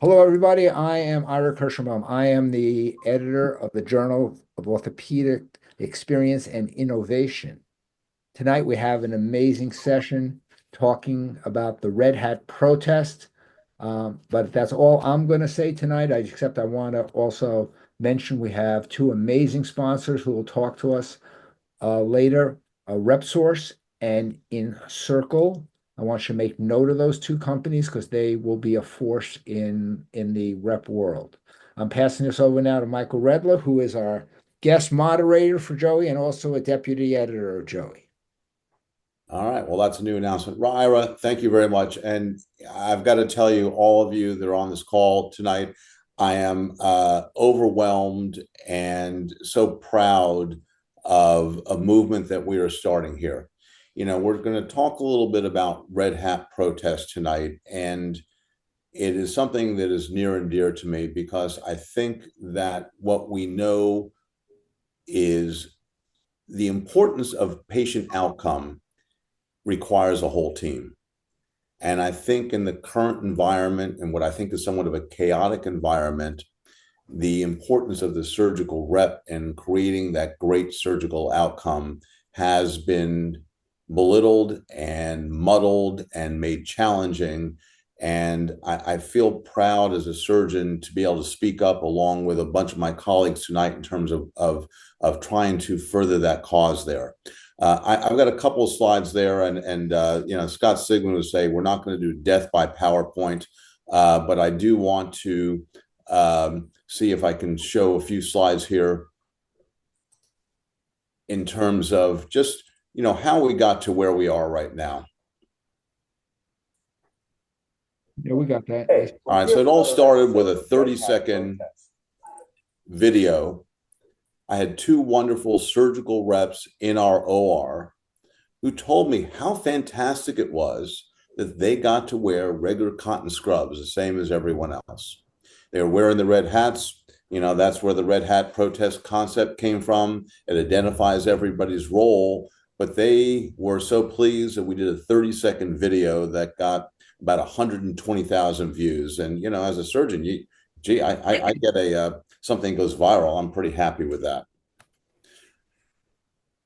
Hello, everybody. I am Ira Kirschenbaum. I am the editor of the Journal of Orthopedic Experience and Innovation. Tonight, we have an amazing session talking about the Red Hat protest. But that's all I'm going to say tonight, except I want to also mention we have two amazing sponsors who will talk to us later, RepSource and Encircle. I want you to make note of those two companies because they will be a force in the rep world. I'm passing this over now to Michael Redler, who is our guest moderator for JOEI and also a deputy editor of JOEI. All right. Well, that's a new announcement. Ira, thank you very much. And I've got to tell you, all of you that are on this call tonight, I am overwhelmed and so proud of a movement that we are starting here. You know, we're going to talk a little bit about Red Hat protest tonight, and it is something that is near and dear to me because I think that what we know is the importance of patient outcome requires a whole team. And I think in the current environment and what I think is somewhat of a chaotic environment, the importance of the surgical rep and creating that great surgical outcome has been belittled and muddled and made challenging. And I feel proud as a surgeon to be able to speak up along with a bunch of my colleagues tonight in terms of trying to further that cause there. I've got a couple of slides there, and you know, Scott Sigmund would say we're not going to do death by PowerPoint, but I do want to see if I can show a few slides here in terms of just, you know, how we got to where we are right now. Yeah, we got that. All right, so it all started with a 30-second video. I had two wonderful surgical reps in our OR who told me how fantastic it was that they got to wear regular cotton scrubs, the same as everyone else. They were wearing the red hats. You know, that's where the red hat protest concept came from. It identifies everybody's role, but they were so pleased that we did a 30-second video that got about 120,000 views. And, you know, as a surgeon, I get something goes viral. I'm pretty happy with that.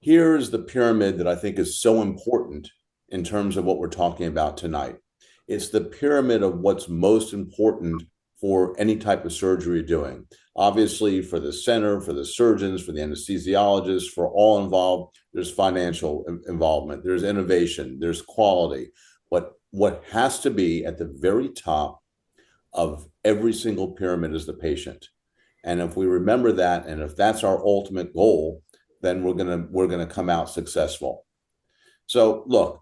Here's the pyramid that I think is so important in terms of what we're talking about tonight. It's the pyramid of what's most important for any type of surgery you're doing. Obviously, for the center, for the surgeons, for the anesthesiologists, for all involved, there's financial involvement, there's innovation, there's quality. What has to be at the very top of every single pyramid is the patient. And if we remember that, and if that's our ultimate goal, then we're gonna come out successful. So look,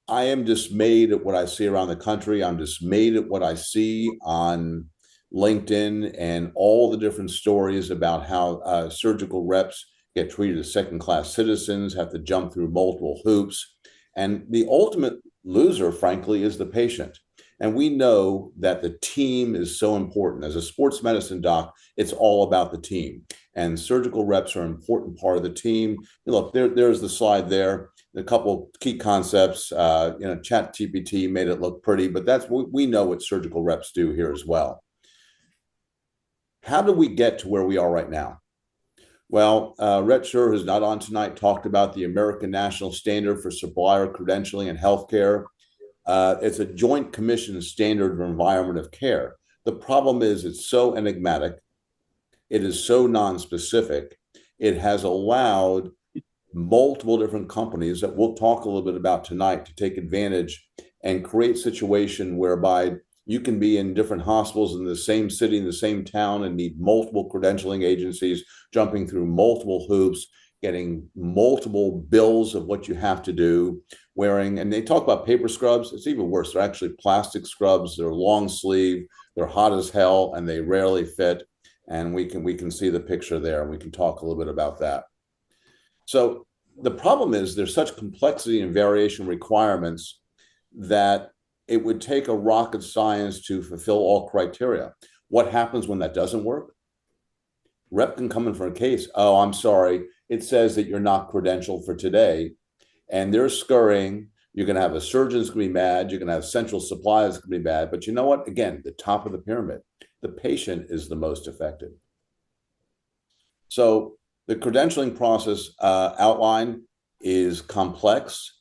I am dismayed at what I see around the country. I'm dismayed at what I see on LinkedIn and all the different stories about how surgical reps get treated as second-class citizens, have to jump through multiple hoops. And the ultimate loser, frankly, is the patient. And we know that the team is so important. As a sports medicine doc, it's all about the team. And surgical reps are an important part of the team. Look, there's the slide there. A couple key concepts. You know, ChatGPT made it look pretty, but that's we know what surgical reps do here as well. How did we get to where we are right now? Well, Rhett Scher, who's not on tonight, talked about the American National Standard for Supplier Credentialing in Healthcare. It's a joint commission standard of environment of care. The problem is it's so enigmatic. It is so nonspecific. It has allowed multiple different companies that we'll talk a little bit about tonight to take advantage and create a situation whereby you can be in different hospitals in the same city, in the same town, and need multiple credentialing agencies, jumping through multiple hoops, getting multiple bills of what you have to do, wearing, and they talk about paper scrubs. It's even worse. They're actually plastic scrubs. They're long sleeve. They're hot as hell, and they rarely fit. And we can see the picture there, and we can talk a little bit about that. So the problem is there's such complexity and variation requirements that it would take a rocket science to fulfill all criteria. What happens when that doesn't work? Rep can come in for a case. Oh, I'm sorry. It says that you're not credentialed for today. And they're scurrying. You're going to have a surgeon that's going to be mad. You're going to have central supply that's going to be bad. But you know what? Again, the top of the pyramid, the patient is the most affected. So the credentialing process outline is complex.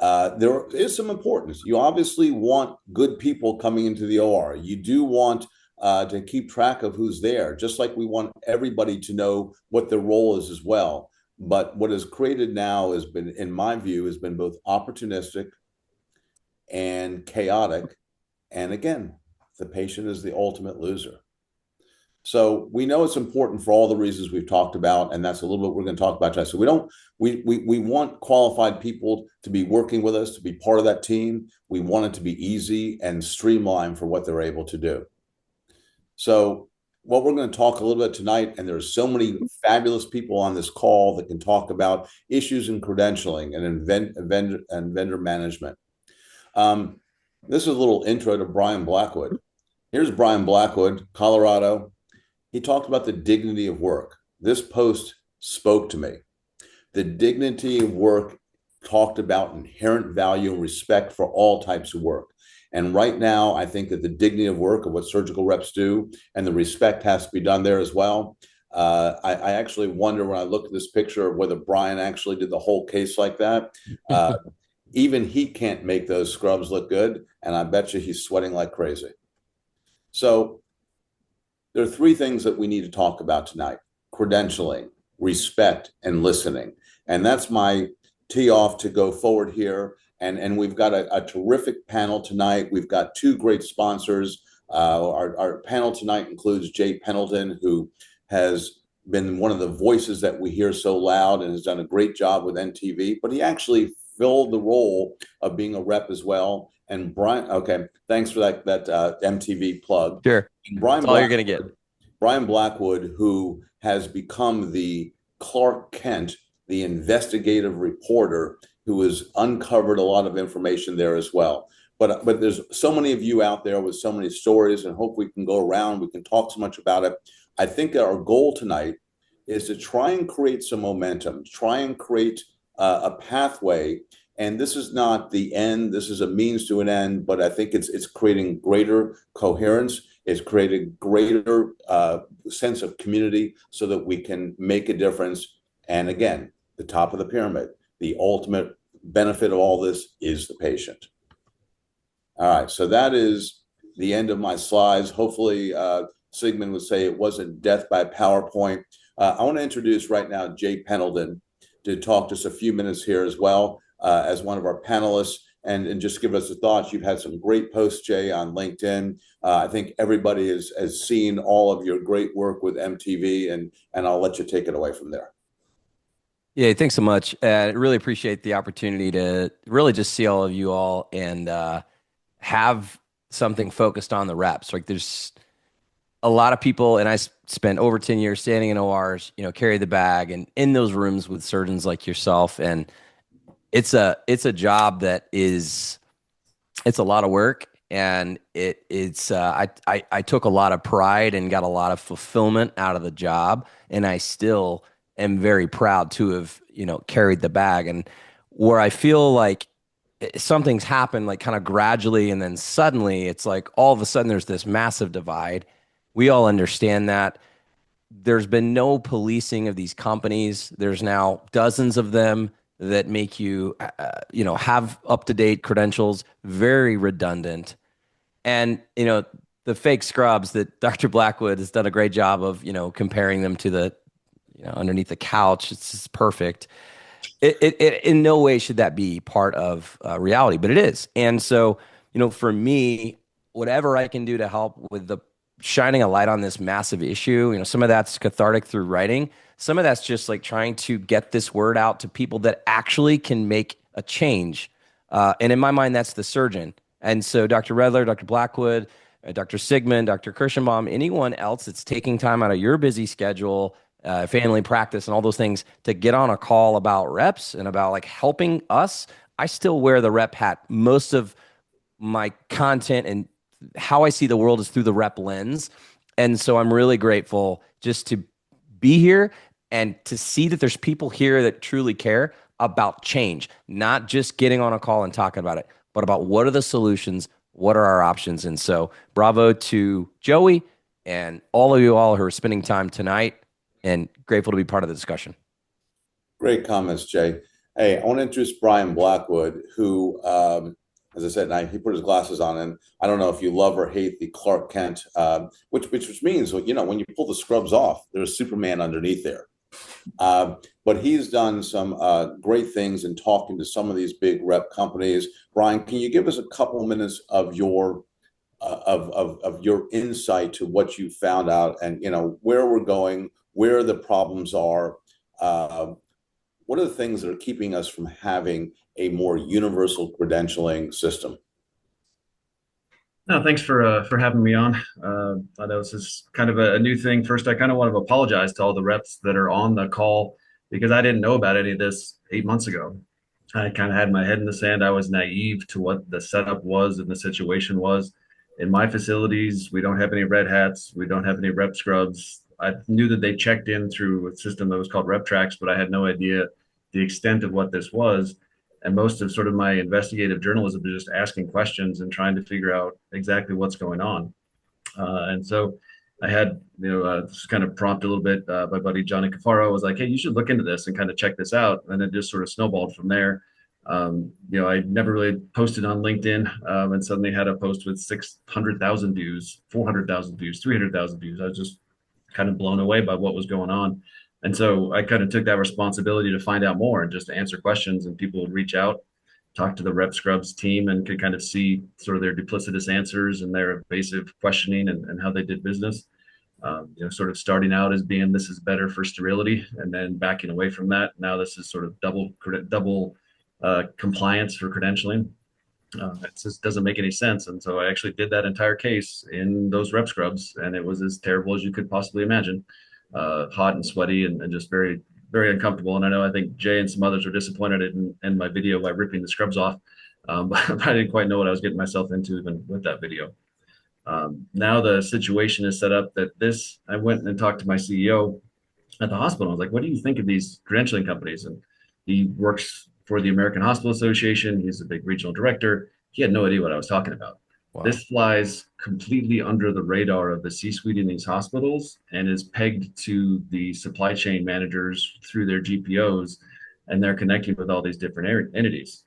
There is some importance. You obviously want good people coming into the OR. You do want to keep track of who's there, just like we want everybody to know what their role is as well. But what is created now has been, in my view, has been both opportunistic and chaotic. And again, the patient is the ultimate loser. So we know it's important for all the reasons we've talked about, and that's a little bit we're going to talk about today. So we want qualified people to be working with us, to be part of that team. We want it to be easy and streamlined for what they're able to do. So what we're going to talk a little bit tonight, and there's so many fabulous people on this call that can talk about issues in credentialing and vendor management. This is a little intro to Brian Blackwood. Here's Brian Blackwood, Colorado. He talked about the dignity of work. This post spoke to me. The dignity of work talked about inherent value and respect for all types of work. And right now, I think that the dignity of work of what surgical reps do and the respect has to be done there as well. I actually wonder when I look at this picture of whether Brian actually did the whole case like that. Even he can't make those scrubs look good. And I bet you he's sweating like crazy. So there are three things that we need to talk about tonight: credentialing, respect, and listening. And that's my tee off to go forward here. And we've got a terrific panel tonight. We've got two great sponsors. Our panel tonight includes Jay Pendleton, who has been one of the voices that we hear so loud and has done a great job with NTV, but he actually filled the role of being a rep as well. And Brian, okay, thanks for that MTV plug. Sure. And Brian That's all you're going to get. Brian Blackwood, who has become the Clark Kent, the investigative reporter, who has uncovered a lot of information there as well. But there's so many of you out there with so many stories, and hope we can go around. We can talk so much about it. I think our goal tonight is to try and create some momentum, try and create a pathway. And this is not the end. This is a means to an end. But I think it's creating greater coherence. It's created greater sense of community so that we can make a difference. And again, the top of the pyramid, the ultimate benefit of all this is the patient. All right, so that is the end of my slides. Hopefully, Sigmund would say it wasn't death by PowerPoint. I want to introduce right now Jay Pendleton to talk just a few minutes here as well as one of our panelists and just give us a thought. You've had some great posts, Jay, on LinkedIn. I think everybody has seen all of your great work with MTV, and I'll let you take it away from there. Yeah, thanks so much. I really appreciate the opportunity to really just see all of you all and have something focused on the reps. Like there's a lot of people, and I spent over 10 years standing in ORs, carry the bag and in those rooms with surgeons like yourself. And it's a job that it's a lot of work, and I took a lot of pride and got a lot of fulfillment out of the job. And I still am very proud to have, carried the bag. And where I feel like something's happened, like kind of gradually, and then suddenly it's like all of a sudden there's this massive divide. We all understand that. There's been no policing of these companies. There's now dozens of them that make you, have up-to-date credentials, very redundant. And, the fake scrubs that Dr. Blackwood has done a great job of, comparing them to the, underneath the couch. It's just perfect. It in no way should that be part of reality, but it is. And so, for me, whatever I can do to help with the shining a light on this massive issue, some of that's cathartic through writing. Some of that's just like trying to get this word out to people that actually can make a change. And in my mind, that's the surgeon. And so Dr. Redler, Dr. Blackwood, Dr. Sigmund, Dr. Kirschenbaum, anyone else that's taking time out of your busy schedule, family practice and all those things to get on a call about reps and about like helping us, I still wear the rep hat. Most of my content and how I see the world is through the rep lens. And so I'm really grateful just to be here and to see that there's people here that truly care. about change, not just getting on a call and talking about it, but about what are the solutions, what are our options. And so bravo to Joey and all of you all who are spending time tonight, and grateful to be part of the discussion. Great comments, Jay. Hey, I want to introduce Brian Blackwood, who, as I said, he put his glasses on, and I don't know if you love or hate the Clark Kent, which means, when you pull the scrubs off, there's Superman underneath there. But he's done some great things in talking to some of these big rep companies. Brian, can you give us a couple of minutes of your insight to what you found out, and where we're going, where the problems are? What are the things that are keeping us from having a more universal credentialing system? No, thanks for having me on. I know this is kind of a new thing. First, I kind of want to apologize to all the reps that are on the call because I didn't know about any of this 8 months ago. I kind of had my head in the sand. I was naive to what the setup was and the situation was. In my facilities, we don't have any red hats. We don't have any rep scrubs. I knew that they checked in through a system that was called Rep Tracks, but I had no idea the extent of what this was. And most of sort of my investigative journalism is just asking questions and trying to figure out exactly what's going on. And so I had, just kind of prompt a little bit. My buddy Johnny Cafaro was like, "Hey, you should look into this and kind of check this out." And it just sort of snowballed from there. I never really posted on LinkedIn, and suddenly had a post with 600,000 views, 400,000 views, 300,000 views. I was just kind of blown away by what was going on. And so I kind of took that responsibility to find out more and just to answer questions, and people would reach out, talk to the Rep Scrubs team, and could kind of see sort of their duplicitous answers and their evasive questioning and how they did business. Sort of starting out as being this is better for sterility, and then backing away from that. Now this is sort of double compliance for credentialing. It just doesn't make any sense. And so I actually did that entire case in those Rep Scrubs, and it was as terrible as you could possibly imagine. Hot and sweaty and just very, very uncomfortable. And I think Jay and some others were disappointed in my video by ripping the scrubs off. But I didn't quite know what I was getting myself into even with that video. Now the situation is set up that I went and talked to my CEO at the hospital. I was like, "What do you think of these credentialing companies?" And he works for the American Hospital Association. He's a big regional director. He had no idea what I was talking about. Wow. This flies completely under the radar of the C-suite in these hospitals and is pegged to the supply chain managers through their GPOs, and they're connecting with all these different entities.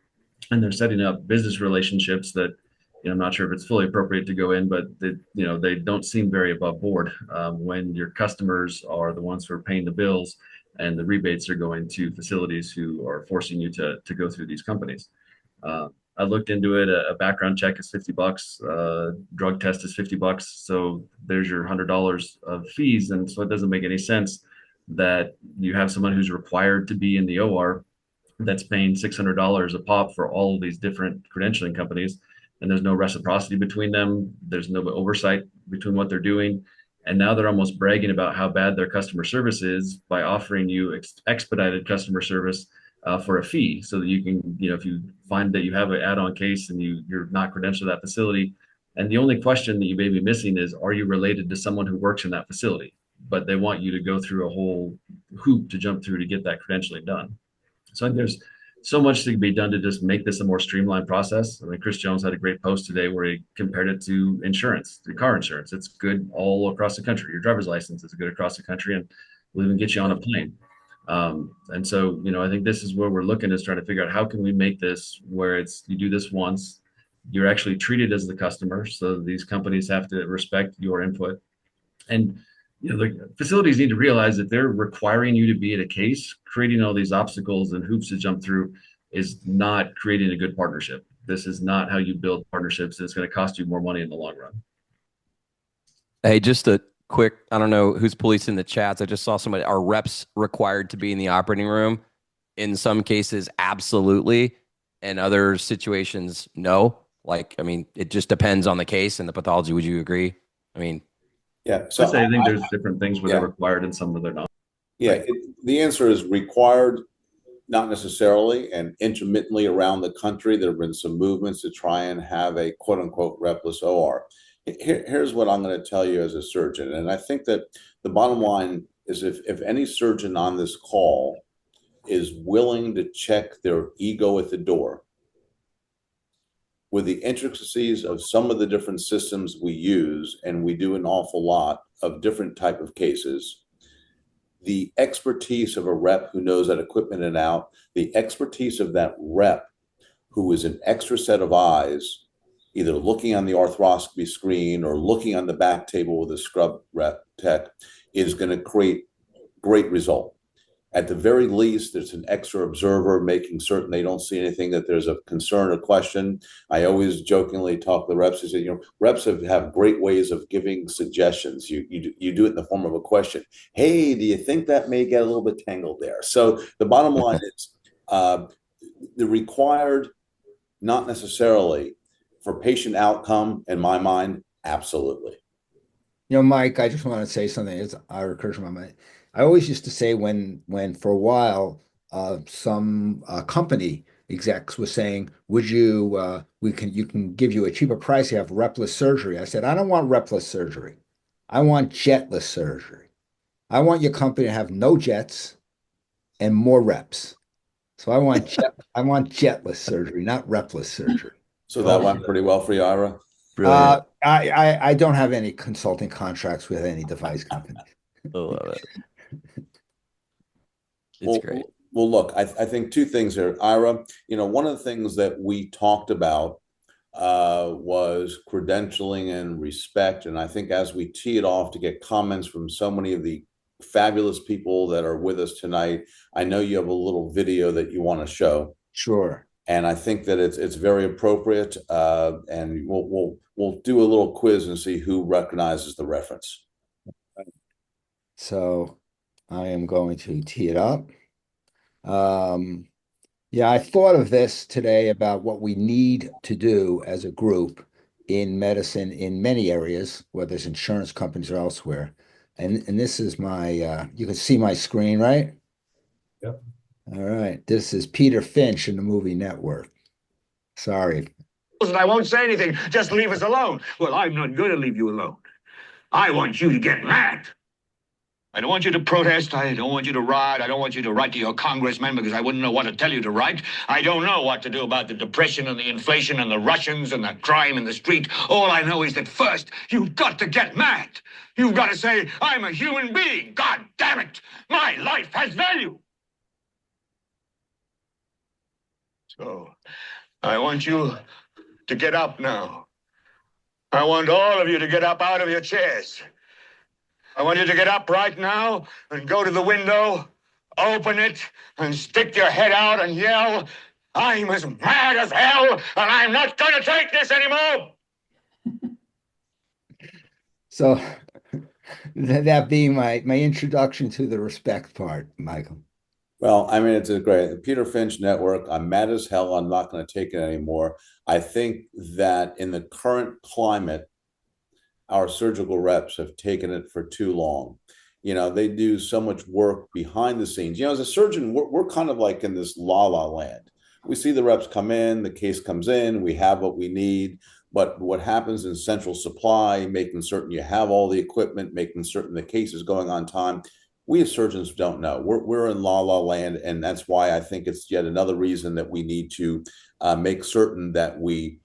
And they're setting up business relationships that, I'm not sure if it's fully appropriate to go in, but they don't seem very above board when your customers are the ones who are paying the bills and the rebates are going to facilities who are forcing you to go through these companies. I looked into it. A background check is $50. Drug test is $50. So there's your $100 of fees. And so it doesn't make any sense that you have someone who's required to be in the OR that's paying $600 a pop for all of these different credentialing companies. And there's no reciprocity between them. There's no oversight between what they're doing. And now they're almost bragging about how bad their customer service is by offering you expedited customer service for a fee, so that you can, if you find that you have an add-on case and you're not credentialed at that facility, and the only question that you may be missing is, are you related to someone who works in that facility? But they want you to go through a whole hoop to jump through to get that credentialing done. So I think there's so much that can be done to just make this a more streamlined process. I mean, Chris Jones had a great post today where he compared it to insurance, to car insurance. It's good all across the country. Your driver's license is good across the country, and will even get you on a plane. And so, I think this is where we're looking, is trying to figure out how can we make this where you do this once, you're actually treated as the customer. So these companies have to respect your input. And, the facilities need to realize that they're requiring you to be at a case, creating all these obstacles and hoops to jump through is not creating a good partnership. This is not how you build partnerships. And it's going to cost you more money in the long run. Hey, just a quick, I don't know who's policing the chats. I just saw somebody, are reps required to be in the operating room? In some cases, absolutely. In other situations, no. It just depends on the case and the pathology. Would you agree? Yeah. So I think there's different things where they're required and some where they're not. Yeah. The answer is required, not necessarily, and intermittently around the country, there have been some movements to try and have a quote unquote repless OR. Here's what I'm going to tell you as a surgeon. And I think that the bottom line is if any surgeon on this call is willing to check their ego at the door. With the intricacies of some of the different systems we use, and we do an awful lot of different type of cases, the expertise of a rep who knows that equipment in and out, the expertise of that rep who is an extra set of eyes, either looking on the arthroscopy screen or looking on the back table with a scrub rep tech, is going to create great result. At the very least, there's an extra observer making certain they don't see anything, that there's a concern or question. I always jokingly talk to the reps. I say, reps have great ways of giving suggestions. You do it in the form of a question. Hey, do you think that may get a little bit tangled there? So the bottom line is the required, not necessarily for patient outcome, in my mind, absolutely. Mike, I just want to say something. It occurs to my mind. I always used to say when for a while some company execs was saying, "Would you you can give you a cheaper price. You have repless surgery." I said, "I don't want repless surgery. I want jetless surgery. I want your company to have no jets and more reps. So I want jetless surgery, not repless surgery." So that went pretty well for you, Ira? Brilliant. I don't have any consulting contracts with any device company. I love it. It's great. Well, look, I think two things here, Ira. One of the things that we talked about was credentialing and respect. And I think as we tee it off to get comments from so many of the fabulous people that are with us tonight, I know you have a little video that you want to show. Sure. And I think that it's very appropriate. And we'll do a little quiz and see who recognizes the reference. So I am going to tee it up. Yeah, I thought of this today about what we need to do as a group in medicine in many areas, whether it's insurance companies or elsewhere. And this is my, you can see my screen, right? Yep. All right. This is Peter Finch in the movie Network. Sorry. I won't say anything. Just leave us alone. Well, I'm not going to leave you alone. I want you to get mad. I don't want you to protest. I don't want you to riot. I don't want you to write to your congressman because I wouldn't know what to tell you to write. I don't know what to do about the depression and the inflation and the Russians and the crime in the street. All I know is that first, you've got to get mad. You've got to say, I'm a human being. God damn it. My life has value. So, I want you to get up now. I want all of you to get up out of your chairs. I want you to get up right now and go to the window, open it, and stick your head out and yell, I'm as mad as hell, and I'm not going to take this anymore. So that being my introduction to the respect part, Michael. Well, I mean, it's a great, the Peter Finch Network. I'm mad as hell. I'm not going to take it anymore. I think that in the current climate, our surgical reps have taken it for too long. They do so much work behind the scenes. As a surgeon, we're kind of like in this la-la land. We see the reps come in, the case comes in, we have what we need. But what happens in central supply, making certain you have all the equipment, making certain the case is going on time, we as surgeons don't know. We're in la-la land, and that's why I think it's yet another reason that we need to make certain that we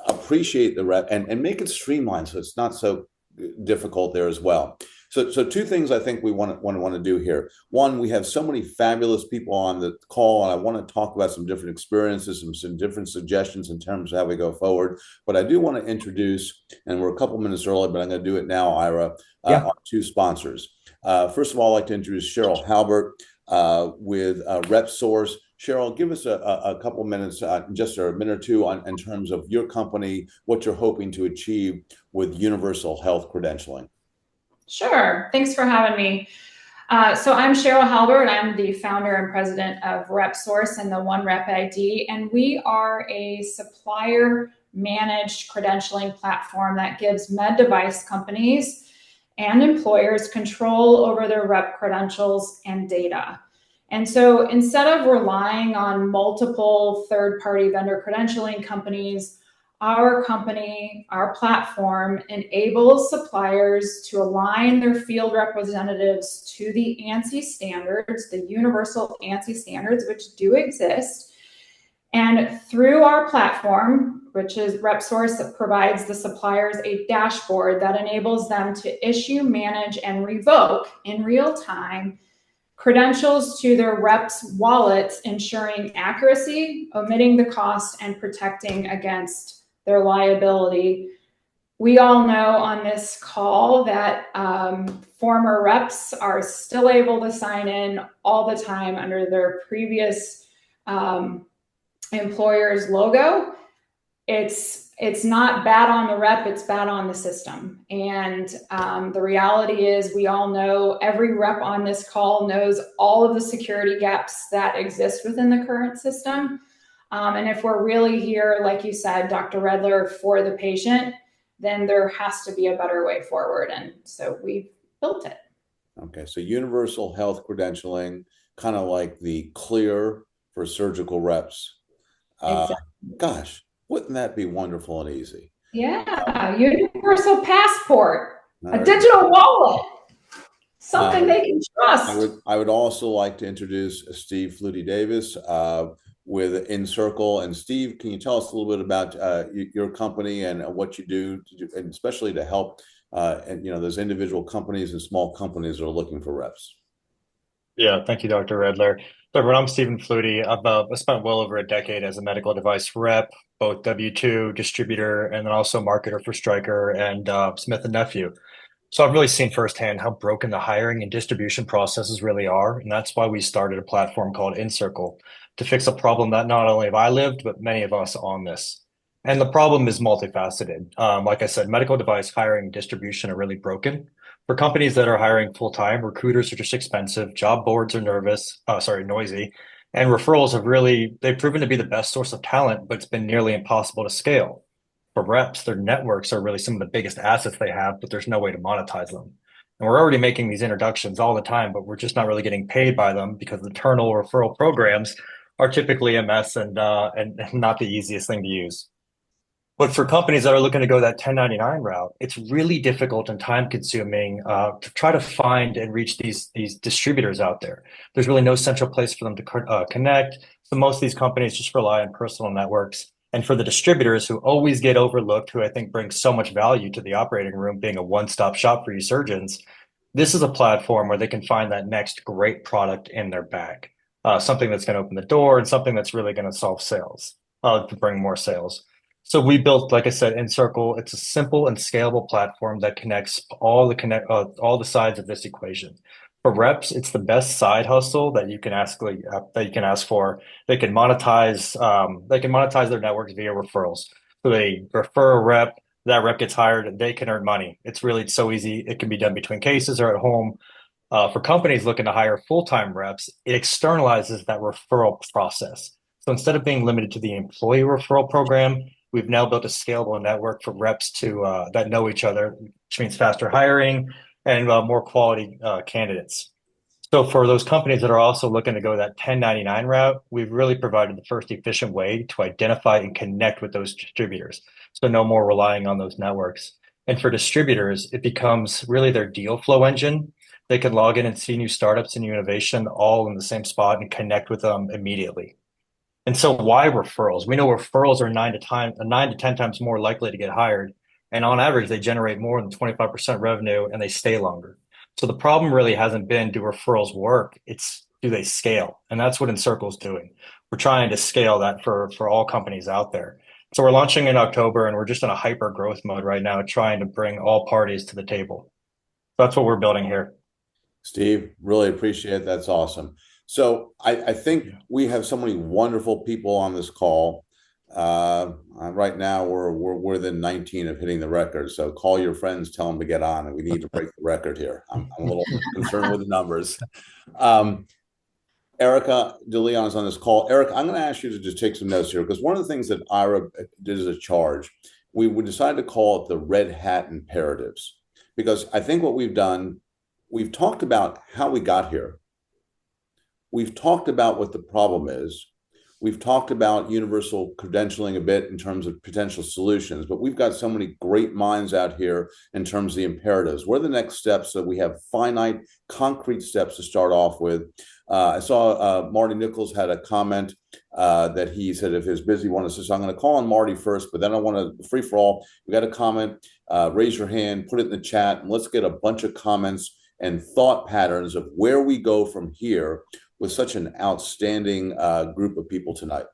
appreciate the rep and make it streamlined so it's not so difficult there as well. So two things I think we want to do here. One, we have so many fabulous people on the call, and I want to talk about some different experiences and some different suggestions in terms of how we go forward. But I do want to introduce, and we're a couple minutes early, but I'm going to do it now, Ira, our two sponsors. First of all, I'd like to introduce Cheryll Halbert with RepSource. Cheryll, give us a couple minutes, just a minute or two in terms of your company, what you're hoping to achieve with universal health credentialing. Sure. Thanks for having me. So I'm Cheryll Halbert. I'm the founder and president of RepSource and the One Rep ID, and we are a supplier managed credentialing platform that gives med device companies and employers control over their rep credentials and data. And so instead of relying on multiple third-party vendor credentialing companies, our company, our platform enables suppliers to align their field representatives to the ANSI standards, the universal ANSI standards, which do exist. And through our platform, which is RepSource, that provides the suppliers a dashboard that enables them to issue, manage, and revoke in real time credentials to their reps' wallets, ensuring accuracy, omitting the cost, and protecting against their liability. We all know on this call that former reps are still able to sign in all the time under their previous employer's logo. It's not bad on the rep, it's bad on the system. And the reality is, we all know, every rep on this call knows all of the security gaps that exist within the current system. And if we're really here, like you said, Dr. Redler, for the patient, then there has to be a better way forward. And so we've built it. Okay, so universal health credentialing, kind of like the clear for surgical reps. Exactly. Gosh, wouldn't that be wonderful and easy? Yeah, universal passport, a Right. digital wallet, something they can trust. I would also like to introduce Steve Flutie Davis with InCircle. And Steve, can you tell us a little bit about your company and what you do, and especially to help and those individual companies and small companies that are looking for reps? Yeah, thank you, Dr. Redler. So everyone, I'm Stephen Flutie. I've spent well over a decade as a medical device rep, both W-2 distributor and then also marketer for Stryker and Smith & Nephew. So I've really seen firsthand how broken the hiring and distribution processes really are. And that's why we started a platform called InCircle to fix a problem that not only have I lived, but many of us on this. And the problem is multifaceted. Like I said, medical device hiring and distribution are really broken. For companies that are hiring full-time, recruiters are just expensive, job boards are noisy, and referrals they've proven to be the best source of talent, but it's been nearly impossible to scale. For reps, their networks are really some of the biggest assets they have, but there's no way to monetize them. And we're already making these introductions all the time, but we're just not really getting paid by them because the internal referral programs are typically a mess and not the easiest thing to use. But for companies that are looking to go that 1099 route, it's really difficult and time consuming to try to find and reach these distributors out there. There's really no central place for them to connect. So most of these companies just rely on personal networks. And for the distributors who always get overlooked, who I think bring so much value to the operating room, being a one-stop shop for you surgeons, this is a platform where they can find that next great product in their bag, something that's going to open the door and something that's really going to solve sales, to bring more sales. So we built, like I said, InCircle. It's a simple and scalable platform that connects all the sides of this equation. For reps, it's the best side hustle that you can ask for. They can monetize their networks via referrals. So they refer a rep, that rep gets hired, and they can earn money. It's so easy. It can be done between cases or at home. For companies looking to hire full-time reps, it externalizes that referral process. So instead of being limited to the employee referral program, we've now built a scalable network for reps that know each other, which means faster hiring and more quality candidates. So for those companies that are also looking to go that 1099 route, we've really provided the first efficient way to identify and connect with those distributors. So no more relying on those networks. And for distributors, it becomes really their deal flow engine. They can log in and see new startups and new innovation all in the same spot and connect with them immediately. And so why referrals? We know referrals are 9 to 10 times more likely to get hired. And on average, they generate more than 25% revenue and they stay longer. So the problem really hasn't been, do referrals work? It's, do they scale? And that's what InCircle's doing. We're trying to scale that for all companies out there. So we're launching in October and we're just in a hyper growth mode right now, trying to bring all parties to the table. That's what we're building here. Steve, really appreciate it. That's awesome. So I think we have so many wonderful people on this call. Right now, we're within 19 of hitting the record. So call your friends, tell them to get on, and we need to break the record here. I'm a little concerned with the numbers. Erica DeLeon is on this call. Erica, I'm going to ask you to just take some notes here, because one of the things that Ira did as a charge, we decided to call it the Red Hat Imperatives, because I think what we've done, we've talked about how we got here. We've talked about what the problem is. we've talked about universal credentialing a bit in terms of potential solutions, but we've got so many great minds out here in terms of the imperatives. What are the next steps so we have finite, concrete steps to start off with? I saw Marty Nichols had a comment that he said if he's busy, wanted to. So I'm going to call on Marty first, but then I want to free for all. You got a comment, raise your hand, put it in the chat, and let's get a bunch of comments and thought patterns of where we go from here with such an outstanding group of people tonight.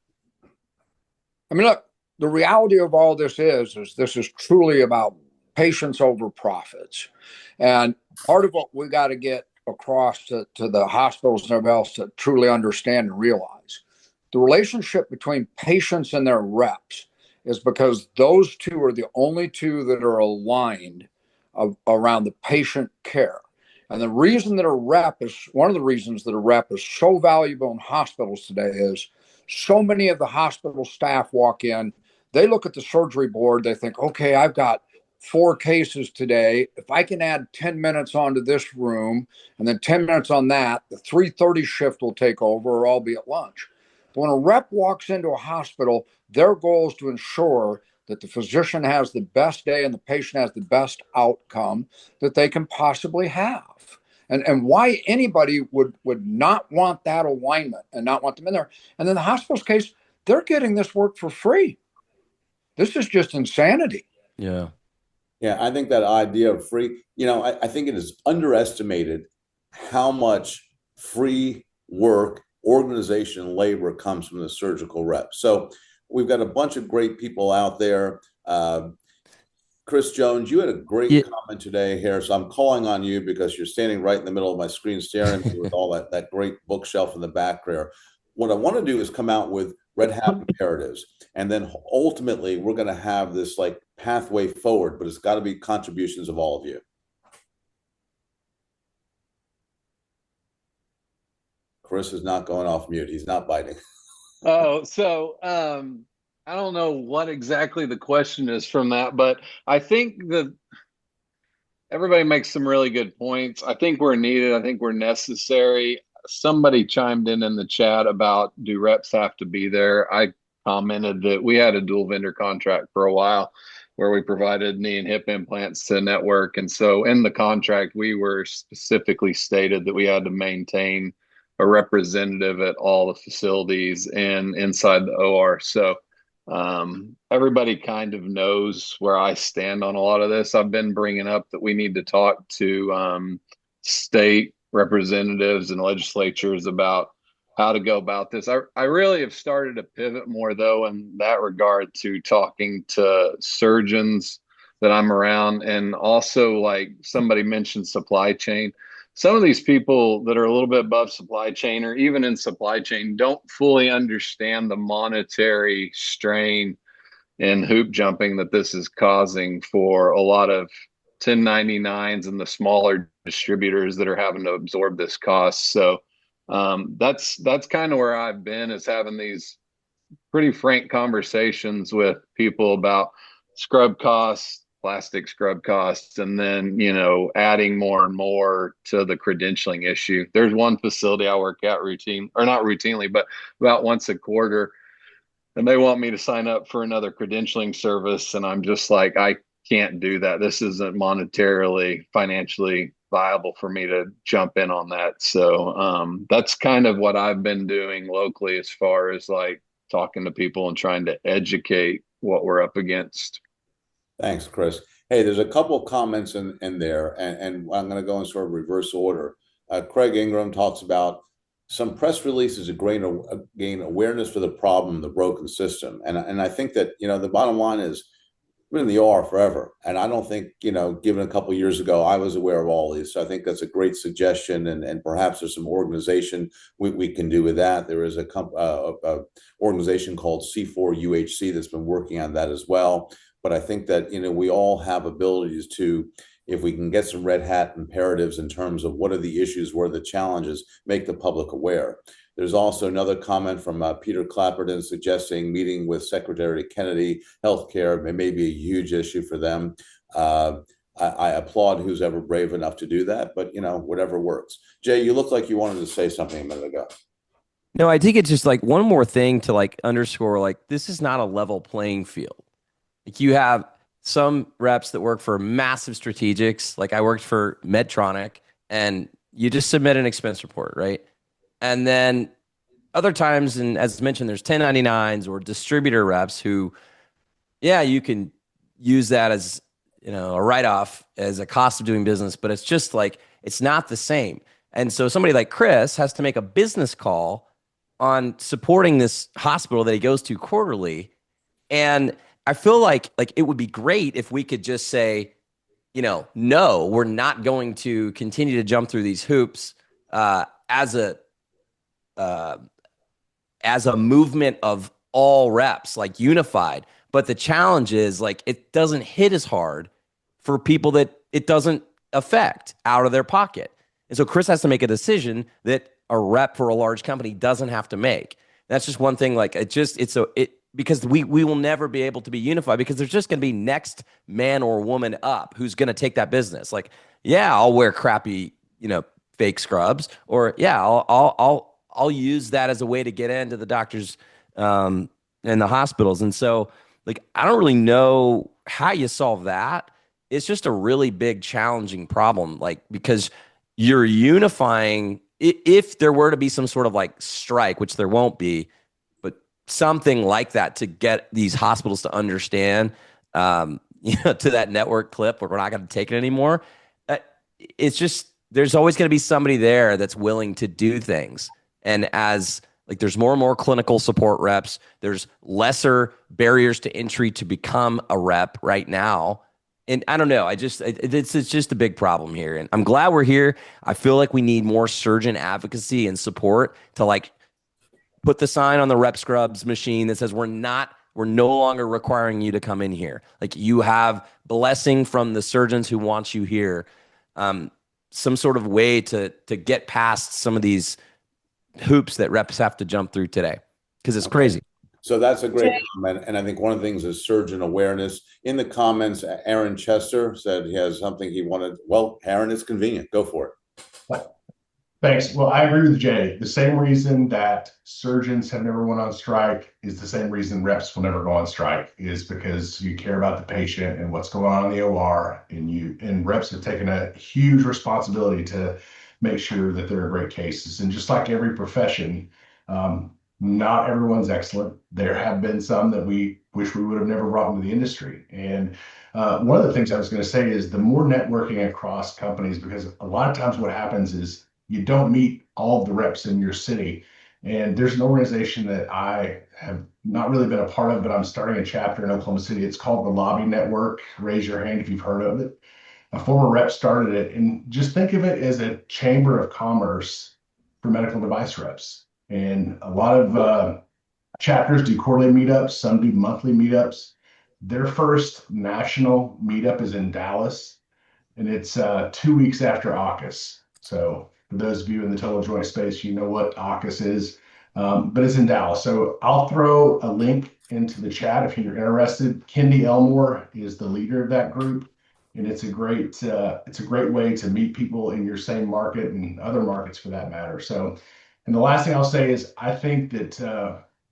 I mean, look, the reality of all this is this is truly about patients over profits. And part of what we got to get across to the hospitals and everybody else to truly understand and realize the relationship between patients and their reps is because those two are the only two that are aligned around the patient care. And the reason that a rep is one of the reasons that a rep is so valuable in hospitals today is so many of the hospital staff walk in, they look at the surgery board, they think, okay, I've got 4 cases today. If I can add 10 minutes onto this room and then 10 minutes on that, the 3:30 shift will take over or I'll be at lunch. But when a rep walks into a hospital, their goal is to ensure that the physician has the best day and the patient has the best outcome that they can possibly have. And why anybody would not want that alignment and not want them in there. And in the hospital's case, they're getting this work for free. This is just insanity. Yeah. Yeah, I think that idea of free, I think it is underestimated how much free work, organization, labor comes from the surgical rep. So we've got a bunch of great people out there. Chris Jones, you had a great comment today here. So I'm calling on you because you're standing right in the middle of my screen staring at me with all that great bookshelf in the back there. What I want to do is come out with red hat imperatives. And then ultimately we're going to have this like pathway forward, but it's got to be contributions of all of you. Chris is not going off mute. He's not biting. Oh, so I don't know what exactly the question is from that, but I think that everybody makes some really good points. I think we're needed. I think we're necessary. Somebody chimed in the chat about do reps have to be there? I commented that we had a dual vendor contract for a while where we provided knee and hip implants to network. And so in the contract, we were specifically stated that we had to maintain a representative at all the facilities and inside the OR. So everybody kind of knows where I stand on a lot of this. I've been bringing up that we need to talk to state representatives and legislatures about how to go about this. I really have started to pivot more, though, in that regard to talking to surgeons that I'm around. And also, like somebody mentioned, supply chain. Some of these people that are a little bit above supply chain or even in supply chain don't fully understand the monetary strain and hoop jumping that this is causing for a lot of 1099s and the smaller distributors that are having to absorb this cost. So that's kind of where I've been, is having these pretty frank conversations with people about scrub costs, plastic scrub costs, and then, adding more and more to the credentialing issue. There's one facility I work at not routinely, but about once a quarter, and they want me to sign up for another credentialing service. And I'm just like, I can't do that. This isn't monetarily, financially viable for me to jump in on that. So that's kind of what I've been doing locally as far as like talking to people and trying to educate what we're up against. Thanks, Chris. Hey, there's a couple of comments in there, and I'm going to go in sort of reverse order. Craig Ingram talks about some press releases gain awareness for the problem, the broken system. And I think that, the bottom line is I've been in the OR forever. And I don't think, given a couple of years ago, I was aware of all these. So I think that's a great suggestion. And perhaps there's some organization we can do with that. There is a organization called C4UHC that's been working on that as well. But I think that, we all have abilities to, if we can get some red hat imperatives in terms of what are the issues, what are the challenges, make the public aware. There's also another comment from Peter Clapperton suggesting meeting with Secretary Kennedy. Healthcare may be a huge issue for them. I applaud who's ever brave enough to do that, but whatever works. Jay, you look like you wanted to say something a minute ago. No, I think it's just like one more thing to like underscore, like this is not a level playing field. Like you have some reps that work for massive strategics. Like I worked for Medtronic, and you just submit an expense report, right? And then other times, and as mentioned, there's 1099s or distributor reps who, yeah, you can use that as, a write-off as a cost of doing business, but it's just like it's not the same. And so somebody like Chris has to make a business call on supporting this hospital that he goes to quarterly. And I feel like it would be great if we could just say, no, we're not going to continue to jump through these hoops as a uh, as a movement of all reps, like unified. But the challenge is like it doesn't hit as hard for people that it doesn't affect out of their pocket. And so Chris has to make a decision that a rep for a large company doesn't have to make. That's just one thing. Like because we will never be able to be unified because there's just going to be next man or woman up who's going to take that business. Like, yeah, I'll wear crappy, fake scrubs, or yeah, I'll use that as a way to get into the doctors and the hospitals. And so, like, I don't really know how you solve that. It's just a really big, challenging problem, like because you're unifying. If there were to be some sort of like strike, which there won't be, but something like that to get these hospitals to understand, to that network clip where we're not going to take it anymore. It's just there's always going to be somebody there that's willing to do things. And as like there's more and more clinical support reps, there's lesser barriers to entry to become a rep right now. And I don't know. It's just a big problem here. And I'm glad we're here. I feel like we need more surgeon advocacy and support to like put the sign on the rep scrubs machine that says we're no longer requiring you to come in here. Like you have blessing from the surgeons who want you here. Some sort of way to get past some of these hoops that reps have to jump through today because it's crazy. So that's a great comment. And I think one of the things is surgeon awareness. In the comments, Aaron Chester said he has something he wanted. Well, Aaron, it's convenient. Go for it. Thanks. Well, I agree with Jay. The same reason that surgeons have never went on strike is the same reason reps will never go on strike, is because you care about the patient and what's going on in the OR, and reps have taken a huge responsibility to make sure that there are great cases. And just like every profession, not everyone's excellent. There have been some that we wish we would have never brought into the industry. And one of the things I was going to say is the more networking across companies, because a lot of times what happens is you don't meet all of the reps in your city. And there's an organization that I have not really been a part of, but I'm starting a chapter in Oklahoma City. It's called the Lobby Network. Raise your hand if you've heard of it. A former rep started it, and just think of it as a chamber of commerce for medical device reps. And a lot of chapters do quarterly meetups, some do monthly meetups. Their first national meetup is in Dallas, and it's 2 weeks after AUKUS. So for those of you in the total joint space, you know what AUKUS is, but it's in Dallas. So I'll throw a link into the chat if you're interested. Kendi Elmore is the leader of that group, and it's a great way to meet people in your same market and other markets for that matter. So, and the last thing I'll say is I think that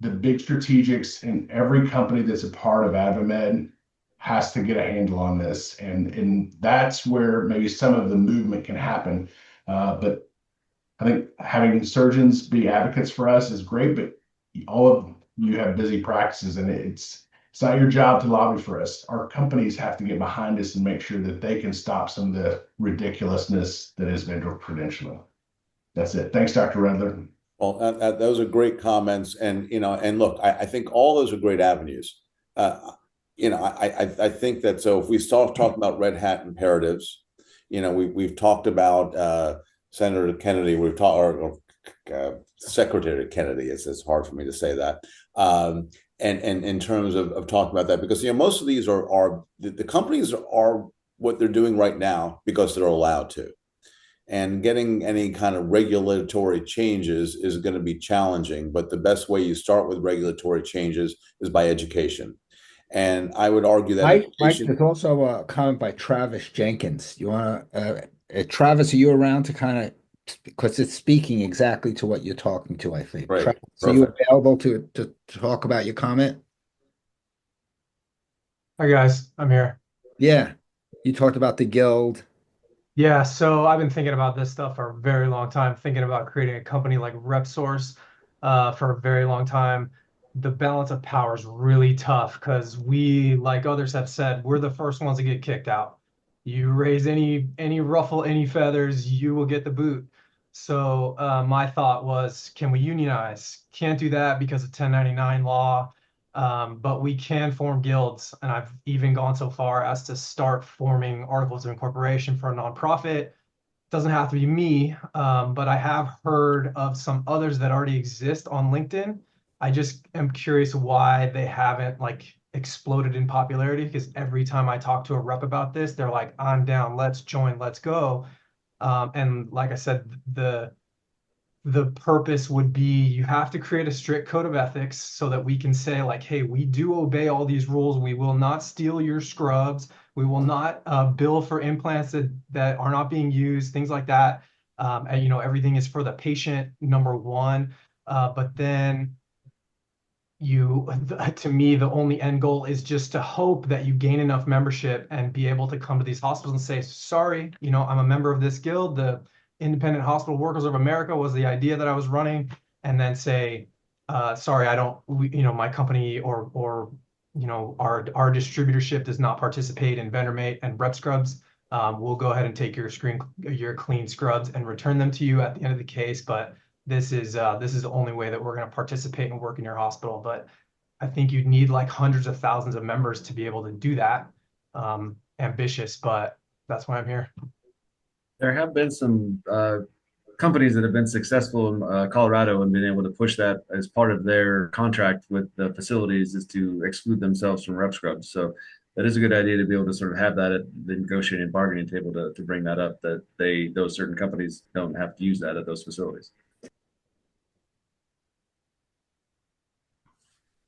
the big strategics in every company that's a part of AdvaMed has to get a handle on this, and that's where maybe some of the movement can happen. But I think having surgeons be advocates for us is great, but all of you have busy practices, and it's not your job to lobby for us. Our companies have to get behind us and make sure that they can stop some of the ridiculousness that is vendor credentialing. That's it. Thanks, Dr. Redler. Well, those are great comments, and and look, I think all those are great avenues. I think that so if we start talking about red hat imperatives, we've talked about Senator Kennedy, we've talked or Secretary Kennedy. It's hard for me to say that. And in terms of talking about that, because most of these are the companies are what they're doing right now because they're allowed to. And getting any kind of regulatory changes is going to be challenging, but the best way you start with regulatory changes is by education. And I would argue that Mike, there's also a comment by Travis Jenkins. You want to, Travis, are you around to kind of because it's speaking exactly to what you're talking to, I think. Great. Travis, are you Perfect. available to talk about your comment? Hi guys, I'm here. Yeah, you talked about the guild. Yeah, so I've been thinking about this stuff for a very long time, thinking about creating a company like RepSource for a very long time. The balance of power is really tough because we, like others have said, we're the first ones to get kicked out. You raise any ruffle, any feathers, you will get the boot. So my thought was, can we unionize? Can't do that because of 1099 law. But we can form guilds, and I've even gone so far as to start forming articles of incorporation for a nonprofit. Doesn't have to be me, but I have heard of some others that already exist on LinkedIn. I just am curious why they haven't like exploded in popularity, because every time I talk to a rep about this, they're like, "I'm down, let's join, let's go." And like I said, the purpose would be you have to create a strict code of ethics so that we can say like, hey, we do obey all these rules. We will not steal your scrubs. We will not bill for implants that are not being used, things like that. And everything is for the patient, number one. But then to me, the only end goal is just to hope that you gain enough membership and be able to come to these hospitals and say, sorry, I'm a member of this guild. The Independent Hospital Workers of America was the idea that I was running, and then say, sorry, I don't, my company or our distributorship does not participate in VendorMate and Rep Scrubs. We'll go ahead and take your clean scrubs and return them to you at the end of the case. But this is the only way that we're going to participate and work in your hospital. But I think you'd need like hundreds of thousands of members to be able to do that. Ambitious, but that's why I'm here. There have been some companies that have been successful in Colorado and been able to push that as part of their contract with the facilities is to exclude themselves from rep scrubs. So that is a good idea to be able to sort of have that at the negotiating and bargaining table to bring that up, that those certain companies don't have to use that at those facilities.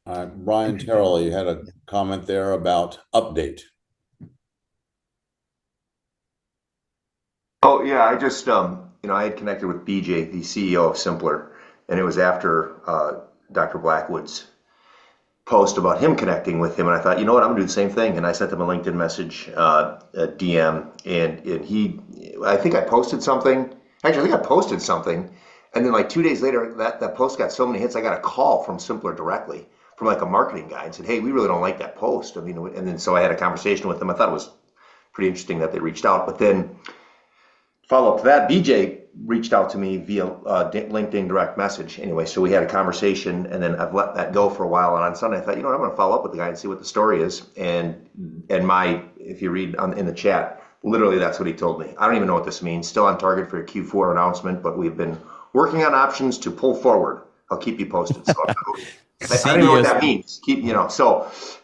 Brian Cheryll, you had a comment there about update. Oh yeah, I just I had connected with BJ, the CEO of Simpler, and it was after Dr. Blackwood's post about him connecting with him, and I thought, you know what, I'm gonna do the same thing, and I sent him a LinkedIn message, a DM, and I think I posted something. Actually, I think I posted something, and then like 2 days later, that post got so many hits, I got a call from Simpler directly, from like a marketing guy, and said, hey, we really don't like that post. I mean, and then so I had a conversation with them. I thought it was pretty interesting that they reached out, but then follow up to that, BJ reached out to me via LinkedIn direct message. Anyway, so we had a conversation, and then I've let that go for a while. And on Sunday, I thought, I'm going to follow up with the guy and see what the story is. And if you read in the chat, literally that's what he told me. I don't even know what this means. Still on target for a Q4 announcement, but we've been working on options to pull forward. I'll keep you posted. So I don't know what that means.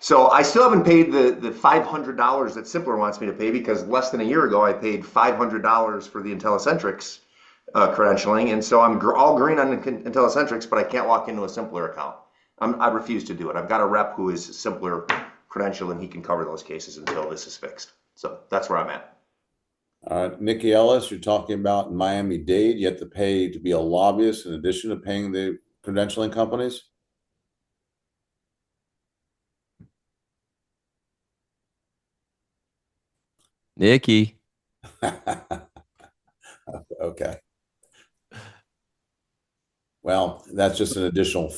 So I still haven't paid the $500 that Simpler wants me to pay, because less than a year ago I paid $500 for the IntelliCentrics credentialing, and so I'm all green on IntelliCentrics, but I can't walk into a Simpler account. I refuse to do it. I've got a rep who is Simpler credentialed, and he can cover those cases until this is fixed. So that's where I'm at. Nikki Ellis, you're talking about in Miami-Dade, you have to pay to be a lobbyist in addition to paying the credentialing companies? Nikki. Okay. Well, that's just an additional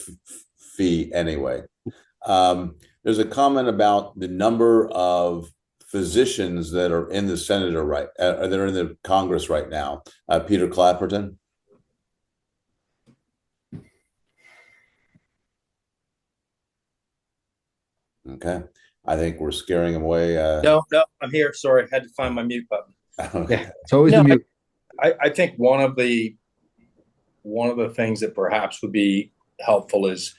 fee anyway. There's a comment about the number of physicians that are in the Senate that are in the Congress right now. Peter Clapperton. Okay. I think we're scaring him away. No, I'm here. Sorry, I had to find my mute button. Okay. Yeah, it's always the mute. I think one of the things that perhaps would be helpful is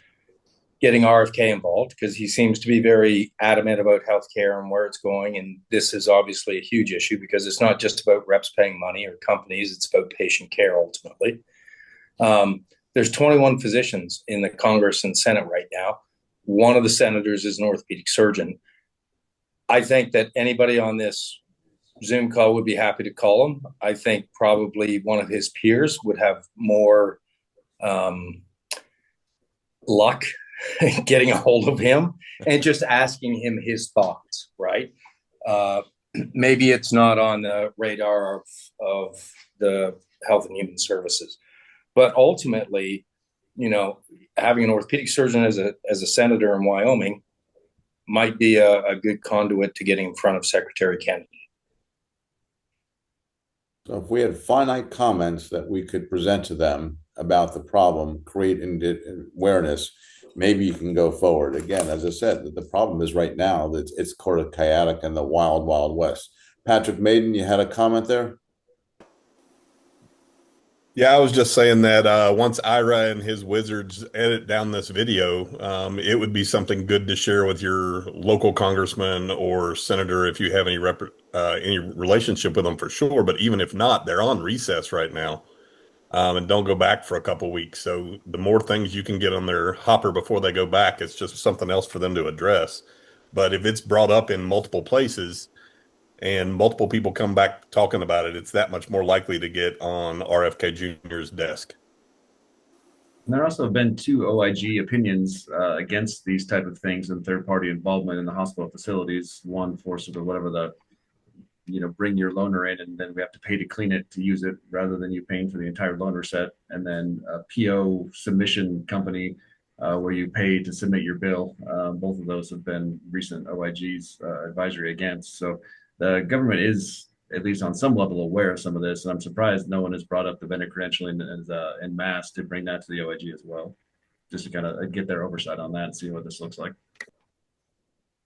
getting RFK involved, because he seems to be very adamant about healthcare and where it's going. And this is obviously a huge issue, because it's not just about reps paying money or companies, it's about patient care ultimately. There's 21 physicians in the Congress and Senate right now. One of the senators is an orthopedic surgeon. I think that anybody on this Zoom call, would be happy to call him. I think probably one of his peers would have more luck getting a hold of him and just asking him his thoughts, right? Maybe it's not on the radar of the Health and Human Services, but ultimately, having an orthopedic surgeon as a senator in Wyoming might be a good conduit to getting in front of Secretary Kennedy. So if we had finite comments that we could present to them about the problem, create awareness, maybe you can go forward. Again, as I said, the problem is right now that it's sort of chaotic in the wild, wild west. Patrick Maiden, you had a comment there? Yeah, I was just saying that once Ira and his wizards edit down this video, it would be something good to share with your local congressman or senator if you have any relationship with them for sure. But even if not, they're on recess right now, and don't go back for a couple weeks. So the more things you can get on their hopper before they go back, it's just something else for them to address. But if it's brought up in multiple places, and multiple people come back talking about it, it's that much more likely to get on RFK Jr.'s desk. And there also have been 2 OIG opinions against these type of things and third-party involvement in the hospital facilities. One for sort of whatever bring your loaner in and then we have to pay to clean it to use it rather than you paying for the entire loaner set. And then a PO submission company where you pay to submit your bill. Both of those have been recent OIG's advisory against. So the government is, at least on some level, aware of some of this, and I'm surprised no one has brought up the vendor credentialing en masse to bring that to the OIG as well, just to kind of get their oversight on that and see what this looks like.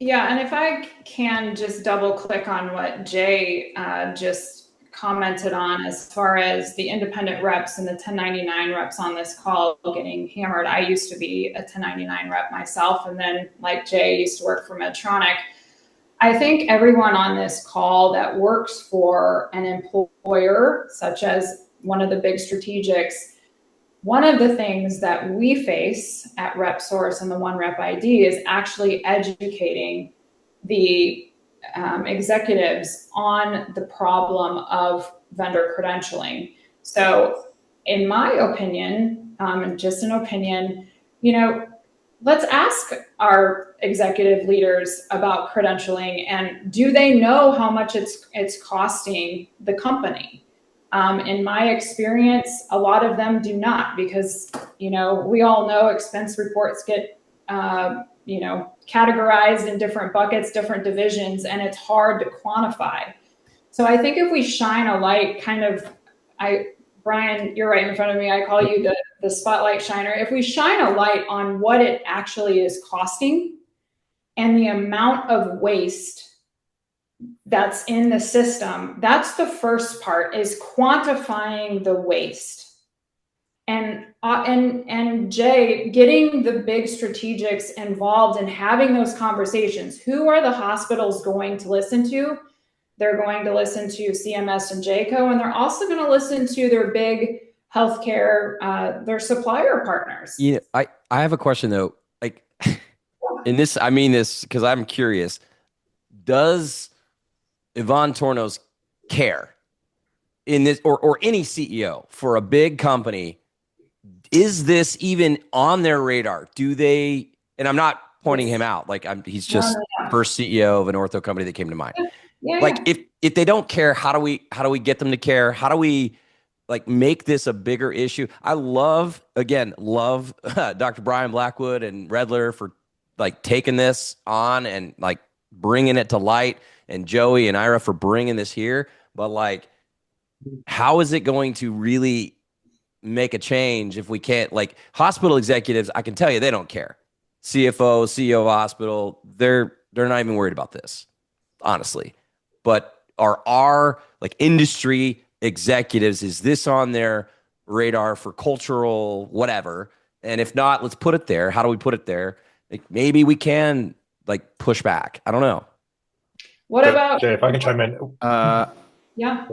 Yeah, and if I can just double click on what Jay just commented on as far as the independent reps and the 1099 reps on this call getting hammered. I used to be a 1099 rep myself, and then like Jay used to work for Medtronic. I think everyone on this call that works for an employer, such as one of the big strategics, one of the things that we face at RepSource and the One Rep ID is actually educating the executives on the problem of vendor credentialing. So in my opinion, just an opinion, let's ask our executive leaders about credentialing, and do they know how much it's costing the company? In my experience, a lot of them do not, because we all know expense reports get categorized in different buckets, different divisions, and it's hard to quantify. So I think if we shine a light, Brian, you're right in front of me. I call you the spotlight shiner. If we shine a light on what it actually is costing and the amount of waste that's in the system, that's the first part, is quantifying the waste. And Jay, getting the big strategics involved and having those conversations. Who are the hospitals going to listen to? They're going to listen to CMS and JCO, and they're also going to listen to their big healthcare, their supplier partners. I have a question though. Like, in this, I mean this because I'm curious. Does Yvonne Tornos care in this, or any CEO for a big company? Is this even on their radar? Do they? And I'm not pointing him out. Like he's just first CEO of an ortho company that came to mind. Yeah. Like if they don't care, how do we get them to care? How do we make this a bigger issue? I love Dr. Brian Blackwood and Redler for taking this on and bringing it to light, and Joey and Ira for bringing this here. But how is it going to really make a change if we can't? Hospital executives, I can tell you, they don't care. CFO, CEO of a hospital, they're not even worried about this, honestly. But are our industry executives, is this on their radar for cultural whatever? And if not, let's put it there. How do we put it there? Maybe we can push back. I don't know. What about Jay, if I can chime in? Yeah.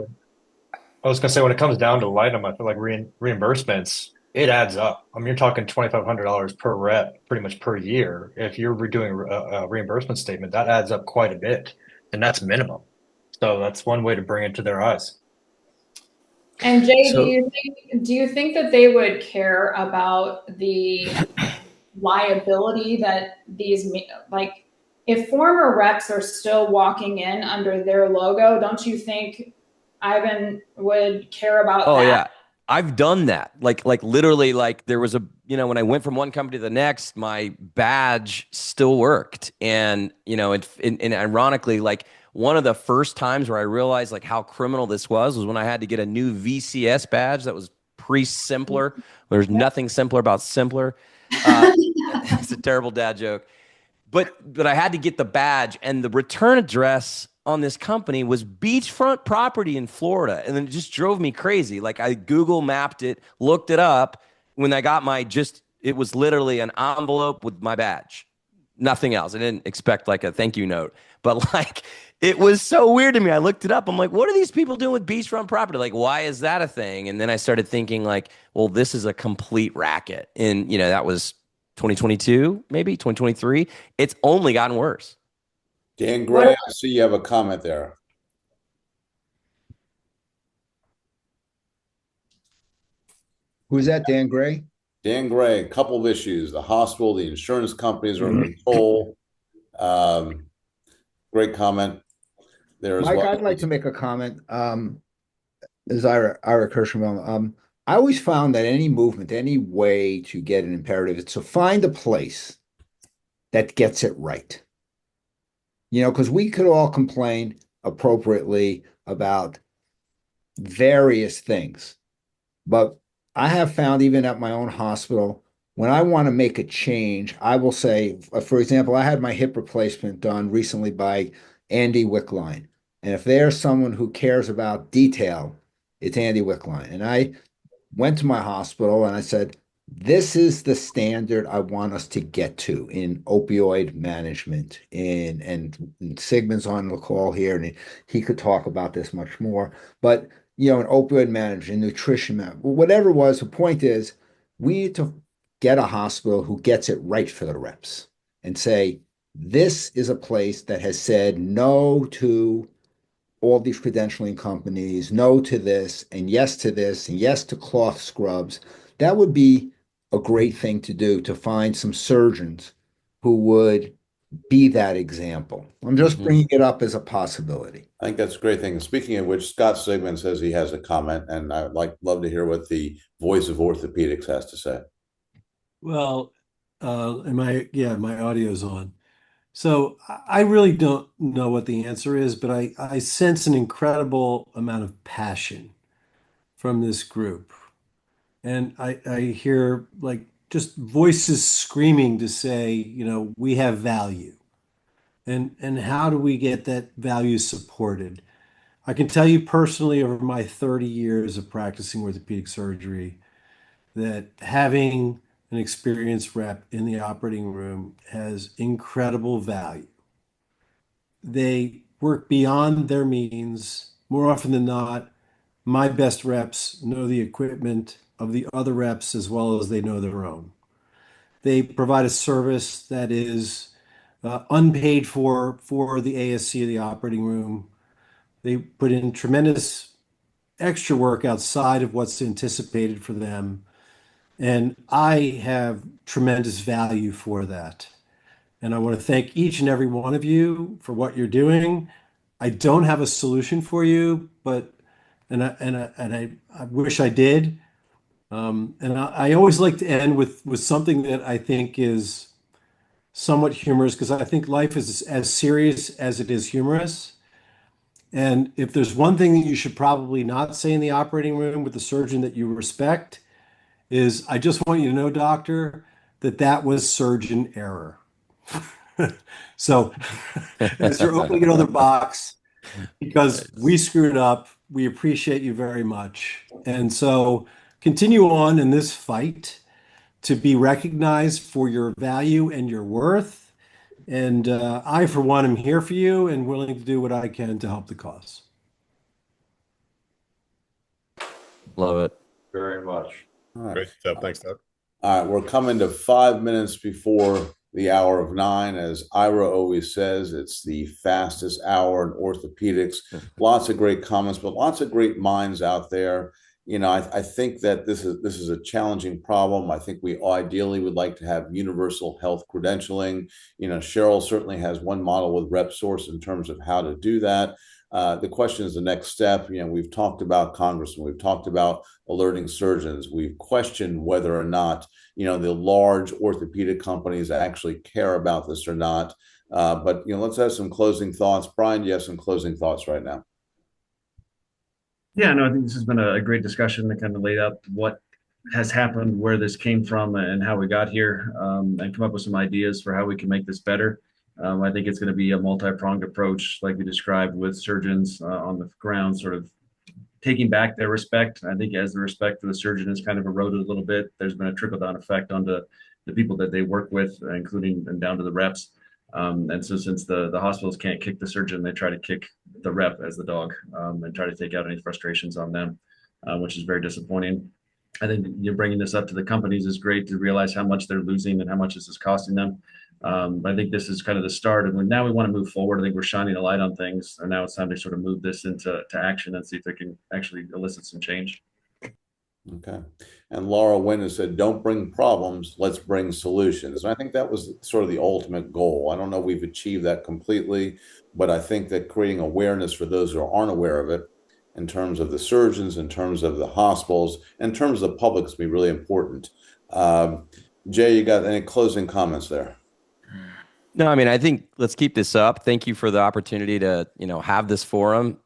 I was gonna say, when it comes down to line item, I feel like reimbursements, it adds up. I mean, you're talking $2,500 per rep, pretty much per year. If you're redoing a reimbursement statement, that adds up quite a bit, and that's minimum. So that's one way to bring it to their eyes. And Jay, So- do you think that they would care about the liability that these, like, if former reps are still walking in under their logo, don't you think Ivan would care about Oh that? yeah. I've done that. Like literally, like there was when I went from one company to the next, my badge still worked. And, and ironically, like one of the first times where I realized like how criminal this was when I had to get a new VCS badge that was pre-Simpler. There's nothing simpler about Simpler. It's a terrible dad joke. But I had to get the badge, and the return address on this company was beachfront property in Florida, and then it just drove me crazy. Like I Google mapped it, looked it up. When I got it was literally an envelope with my badge, nothing else. I didn't expect like a thank you note, but like it was so weird to me. I looked it up. I'm like, what are these people doing with beachfront property? Like, why is that a thing? And then I started thinking like, well, this is a complete racket, and that was 2022, maybe 2023. It's only gotten worse. Dan Gray, I see you have a comment there. Who's that, Dan Gray? Dan Gray, a couple of issues. The hospital, the insurance companies are in control. Great comment there as Mike, well. I'd like to make a comment. As Ira Kirschenbaum, I always found that any movement, any way to get an imperative, is to find a place that gets it right. Because we could all complain appropriately about various things, but I have found even at my own hospital, when I want to make a change, I will say, for example, I had my hip replacement done recently by Andy Wickline. And if there's someone who cares about detail, it's Andy Wickline. And I went to my hospital and I said, this is the standard I want us to get to in opioid management. And Sigmund's on the call here, and he could talk about this much more. But in opioid management, nutrition, whatever it was, the point is, we need to get a hospital who gets it right for the reps and say, this is a place that has said no to all these credentialing companies, no to this, and yes to this, and yes to cloth scrubs. That would be a great thing to do, to find some surgeons who would be that example. I'm just bringing it up as a possibility. I think that's a great thing. And speaking of which, Scott Sigmund says he has a comment, and I'd love to hear what the voice of orthopedics has to say. Well, my audio's on. So I really don't know what the answer is, but I sense an incredible amount of passion from this group. And I hear like just voices screaming to say, we have value. And how do we get that value supported? I can tell you personally, over my 30 years of practicing orthopedic surgery, that having an experienced rep in the operating room has incredible value. They work beyond their means. More often than not, my best reps know the equipment of the other reps as well as they know their own. They provide a service that is unpaid for the ASC of the operating room. They put in tremendous extra work outside of what's anticipated for them. And I have tremendous value for that. And I want to thank each and every one of you for what you're doing. I don't have a solution for you, but I wish I did. I always like to end with something that I think is somewhat humorous, because I think life is as serious as it is humorous. And if there's one thing that you should probably not say in the operating room with the surgeon that you respect, is I just want you to know, doctor, that was surgeon error. So as you're opening another box, because we screwed up, we appreciate you very much. And so continue on in this fight to be recognized for your value and your worth. And I, for one, am here for you and willing to do what I can to help the cause. Love it. Very much. All right. Great stuff. Thanks, Doug. All right, we're coming to 5 minutes before the hour of 9. As Ira always says, it's the fastest hour in orthopedics. Lots of great comments, but lots of great minds out there. I think that this is a challenging problem. I think we ideally would like to have universal health credentialing. Cheryl certainly has one model with RepSource in terms of how to do that. The question is the next step. We've talked about Congressman, we've talked about alerting surgeons, we've questioned whether or not the large orthopedic companies actually care about this or not. But let's have some closing thoughts. Brian, do you have some closing thoughts right now? Yeah, no, I think this has been a great discussion that kind of laid out what has happened, where this came from, and how we got here, and come up with some ideas for how we can make this better. I think it's going to be a multi-pronged approach, like we described, with surgeons on the ground, sort of taking back their respect. I think as the respect for the surgeon has kind of eroded a little bit, there's been a trickle-down effect onto the people that they work with, including and down to the reps. And so since the hospitals can't kick the surgeon, they try to kick the rep as the dog, and try to take out any frustrations on them, which is very disappointing. I think you're bringing this up to the companies is great to realize how much they're losing and how much this is costing them. I think this is kind of the start, and now we want to move forward. I think we're shining a light on things, and now it's time to sort of move this into action and see if they can actually elicit some change. Okay. And Laura Wynn has said, don't bring problems, let's bring solutions. And I think that was sort of the ultimate goal. I don't know if we've achieved that completely, but I think that creating awareness for those who aren't aware of it, in terms of the surgeons, in terms of the hospitals, in terms of the public, is going to be really important. Jay, you got any closing comments there? No, I mean, I think let's keep this up. Thank you for the opportunity to, have this forum.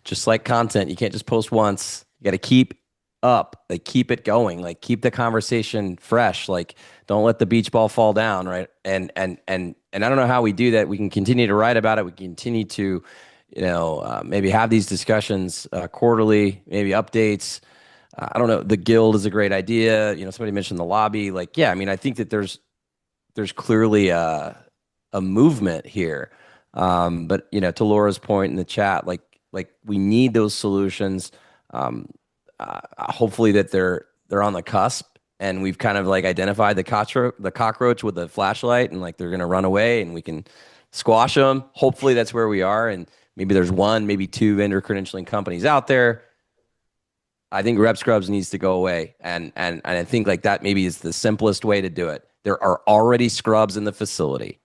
Just like content, you can't just post once. You got to keep up, keep it going, keep the conversation fresh. Don't let the beach ball fall down, right? And I don't know how we do that. We can continue to write about it. We continue to, maybe have these discussions quarterly, maybe updates. I don't know. The guild is a great idea. Somebody mentioned the lobby. I think that there's clearly a movement here. But to Laura's point in the chat, we need those solutions. Hopefully that they're on the cusp, and we've kind of identified the cockroach with the flashlight, and they're gonna run away, and we can squash them. Hopefully that's where we are, and maybe there's one, maybe two vendor credentialing companies out there. I think Rep Scrubs needs to go away, and I think that maybe is the simplest way to do it. There are already scrubs in the facility.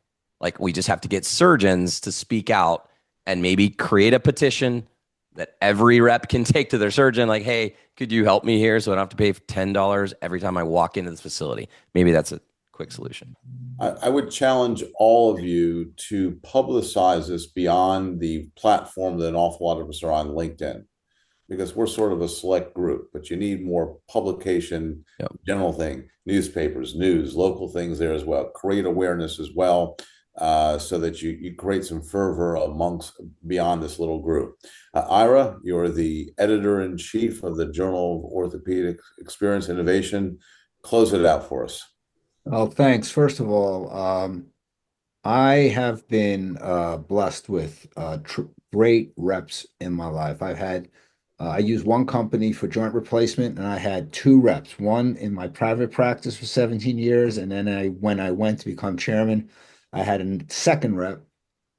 We just have to get surgeons to speak out and maybe create a petition that every rep can take to their surgeon. Hey, could you help me here so I don't have to pay $10 every time I walk into this facility? Maybe that's a quick solution. I would challenge all of you to publicize this beyond the platform that an awful lot of us are on, LinkedIn, because we're sort of a select group, but you need more publication, general thing, newspapers, news, local things there as well. Create awareness as well, so that you create some fervor amongst beyond this little group. Ira, you're the editor-in-chief of the Journal of Orthopedic Experience Innovation. Close it out for us. Well, thanks. First of all, I have been blessed with great reps in my life. I used one company for joint replacement, and I had two reps, one in my private practice for 17 years, and then when I went to become chairman, I had a second rep,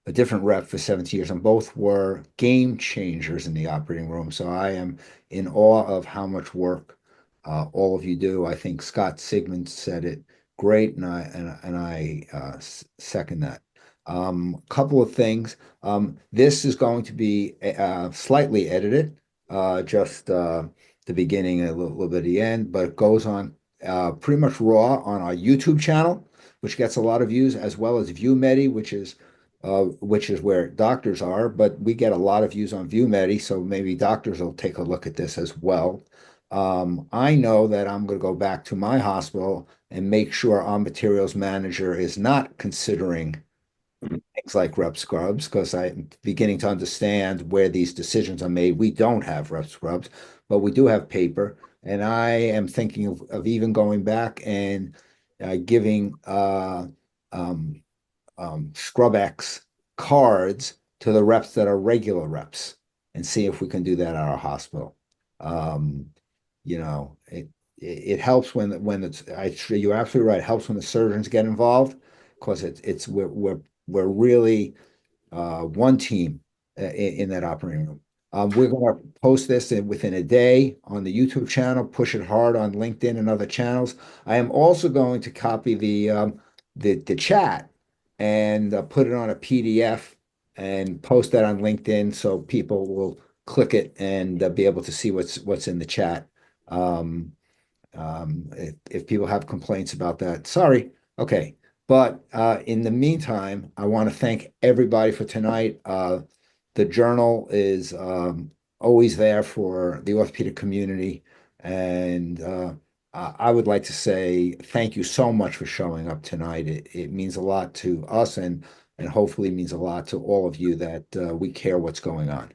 a different rep for 17 years, and both were game changers in the operating room. So I am in awe of how much work all of you do. I think Scott Sigmund said it great, and I second that. Couple of things. This is going to be slightly edited, just the beginning and a little bit of the end, but it goes on pretty much raw on our YouTube channel, which gets a lot of views, as well as ViewMedi, which is where doctors are, but we get a lot of views on ViewMedi, so maybe doctors will take a look at this as well. I know that I'm going to go back to my hospital and make sure our materials manager is not considering things like Rep Scrubs, because I'm beginning to understand where these decisions are made. We don't have Rep Scrubs, but we do have paper, and I am thinking of even going back and giving ScrubX cards to the reps that are regular reps, and see if we can do that at our hospital. it helps when you're absolutely right. It helps when the surgeons get involved because we're really one team in that operating room. We're going to post this within a day on the YouTube channel, push it hard on LinkedIn and other channels. I am also going to copy the chat and put it on a PDF and post that on LinkedIn so people will click it and be able to see what's in the chat. If people have complaints about that, sorry. Okay. But in the meantime, I want to thank everybody for tonight. The journal is always there for the orthopedic community. And I would like to say thank you so much for showing up tonight. It means a lot to us and hopefully means a lot to all of you that we care what's going on.